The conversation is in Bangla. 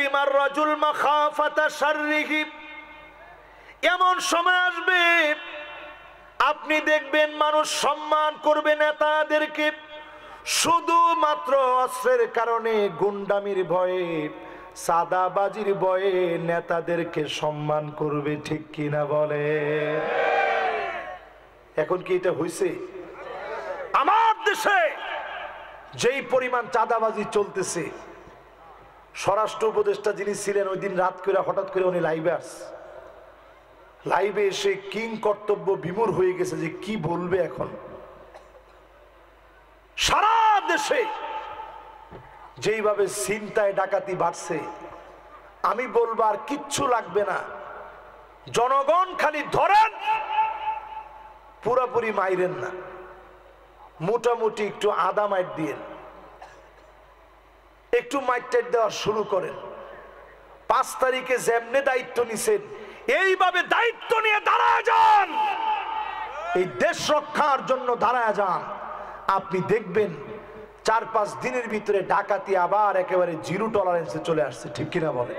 সালিমার রাজুল মাখাফাতা শাররিহি, এমন সময় আসবে আপনি দেখবেন মানুষ সম্মান করবে নেতাদেরকে শুধুমাত্র অস্ত্রের কারণে, গুন্ডামির ভয়ে, সাদাবাজির ভয়ে নেতাদেরকে সম্মান করবে। ঠিক কিনা বলে? এখন কি এটা হইছে? আমার দেশে যেই পরিমাণ চাঁদাবাজি চলতেছে, স্বরাষ্ট্র উপদেষ্টা যিনি ছিলেন ওই দিন রাত করে হঠাৎ করে উনি লাইভে এসে কিং কর্তব্য বিমূঢ় হয়ে গেছে যে কি বলবে এখন। সারা দেশে যেইভাবে ছিনতাই ডাকাতি বাড়ছে, আমি বলবো আর কিচ্ছু লাগবে না, জনগণ খালি ধরেন, পুরাপুরি মাইরেন না, মোটামুটি একটু আদা মাইট দিয়েন, একটু মাইট দেওয়া শুরু করেন। 5 তারিখে যেমনে দায়িত্ব নিছেন এইভাবে দায়িত্ব নিয়ে দাঁড়ায় যান, এই দেশ রক্ষার জন্য দাঁড়ায় যান। আপনি দেখবেন 4-5 দিনের ভিতরে ডাকাতি আবার একেবারে জিরো টলারেন্সে চলে আসছে। ঠিক কিনা বলে?